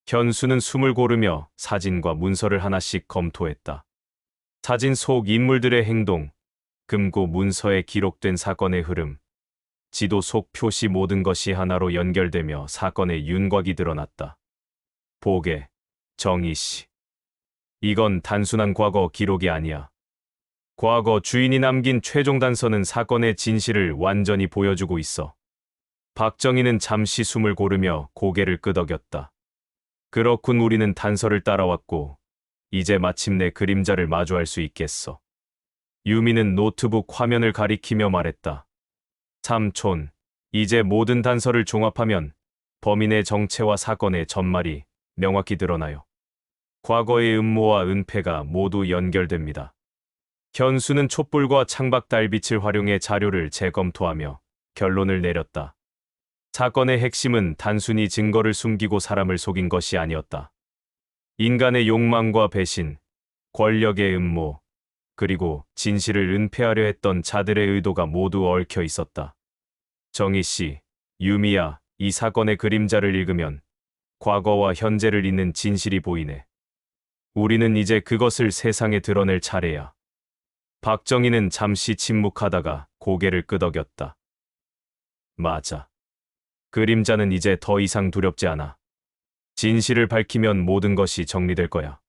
현수는 숨을 고르며 사진과 문서를 하나씩 검토했다. 사진 속 인물들의 행동, 금고 문서에 기록된 사건의 흐름, 지도 속 표시, 모든 것이 하나로 연결되며 사건의 윤곽이 드러났다. 보게, 정희 씨. 이건 단순한 과거 기록이 아니야. 과거 주인이 남긴 최종 단서는 사건의 진실을 완전히 보여주고 있어. 박정희는 잠시 숨을 고르며 고개를 끄덕였다. 그렇군, 우리는 단서를 따라왔고 이제 마침내 그림자를 마주할 수 있겠어. 유미는 노트북 화면을 가리키며 말했다. 삼촌, 이제 모든 단서를 종합하면 범인의 정체와 사건의 전말이 명확히 드러나요. 과거의 음모와 은폐가 모두 연결됩니다. 현수는 촛불과 창밖 달빛을 활용해 자료를 재검토하며 결론을 내렸다. 사건의 핵심은 단순히 증거를 숨기고 사람을 속인 것이 아니었다. 인간의 욕망과 배신, 권력의 음모, 그리고 진실을 은폐하려 했던 자들의 의도가 모두 얽혀 있었다. 정희 씨, 유미야, 이 사건의 그림자를 읽으면 과거와 현재를 잇는 진실이 보이네. 우리는 이제 그것을 세상에 드러낼 차례야. 박정희는 잠시 침묵하다가 고개를 끄덕였다. 맞아. 그림자는 이제 더 이상 두렵지 않아. 진실을 밝히면 모든 것이 정리될 거야.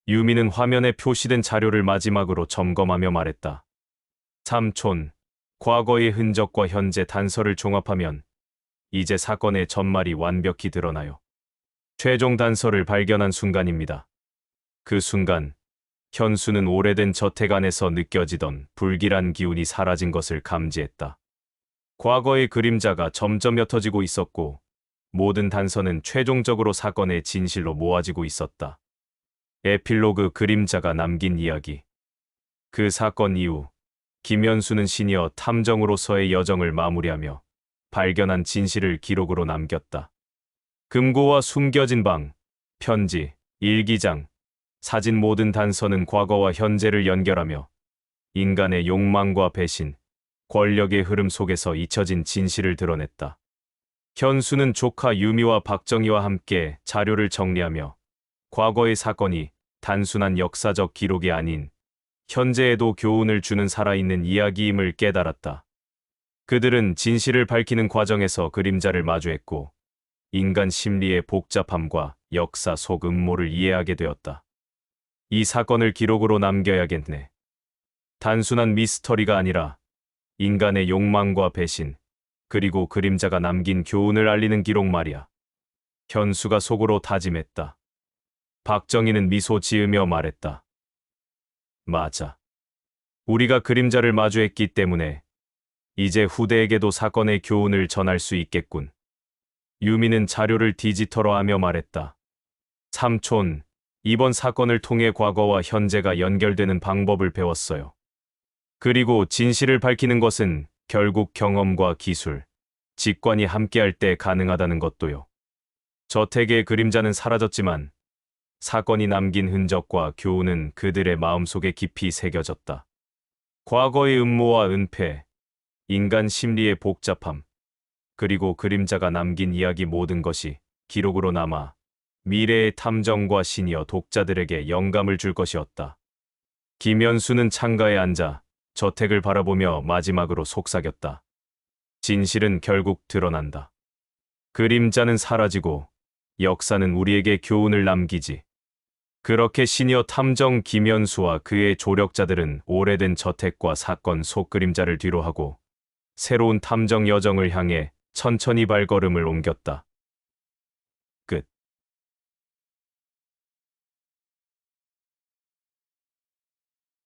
유미는 화면에 표시된 자료를 마지막으로 점검하며 말했다. 삼촌, 과거의 흔적과 현재 단서를 종합하면 이제 사건의 전말이 완벽히 드러나요. 최종 단서를 발견한 순간입니다. 그 순간, 현수는 오래된 저택 안에서 느껴지던 불길한 기운이 사라진 것을 감지했다. 과거의 그림자가 점점 옅어지고 있었고 모든 단서는 최종적으로 사건의 진실로 모아지고 있었다. 에필로그, 그림자가 남긴 이야기. 그 사건 이후 김현수는 시니어 탐정으로서의 여정을 마무리하며 발견한 진실을 기록으로 남겼다. 금고와 숨겨진 방, 편지, 일기장, 사진, 모든 단서는 과거와 현재를 연결하며 인간의 욕망과 배신, 권력의 흐름 속에서 잊혀진 진실을 드러냈다. 현수는 조카 유미와 박정희와 함께 자료를 정리하며 과거의 사건이 단순한 역사적 기록이 아닌 현재에도 교훈을 주는 살아있는 이야기임을 깨달았다. 그들은 진실을 밝히는 과정에서 그림자를 마주했고 인간 심리의 복잡함과 역사 속 음모를 이해하게 되었다. 이 사건을 기록으로 남겨야겠네. 단순한 미스터리가 아니라 인간의 욕망과 배신, 그리고 그림자가 남긴 교훈을 알리는 기록 말이야. 현수가 속으로 다짐했다. 박정희는 미소 지으며 말했다. 맞아. 우리가 그림자를 마주했기 때문에 이제 후대에게도 사건의 교훈을 전할 수 있겠군. 유미는 자료를 디지털화하며 말했다. 삼촌, 이번 사건을 통해 과거와 현재가 연결되는 방법을 배웠어요. 그리고 진실을 밝히는 것은 결국 경험과 기술, 직관이 함께할 때 가능하다는 것도요. 저택의 그림자는 사라졌지만 사건이 남긴 흔적과 교훈은 그들의 마음속에 깊이 새겨졌다. 과거의 음모와 은폐, 인간 심리의 복잡함, 그리고 그림자가 남긴 이야기, 모든 것이 기록으로 남아 미래의 탐정과 시니어 독자들에게 영감을 줄 것이었다. 김현수는 창가에 앉아 저택을 바라보며 마지막으로 속삭였다. 진실은 결국 드러난다. 그림자는 사라지고 역사는 우리에게 교훈을 남기지. 그렇게 시니어 탐정 김현수와 그의 조력자들은 오래된 저택과 사건 속 그림자를 뒤로하고 새로운 탐정 여정을 향해 천천히 발걸음을 옮겼다.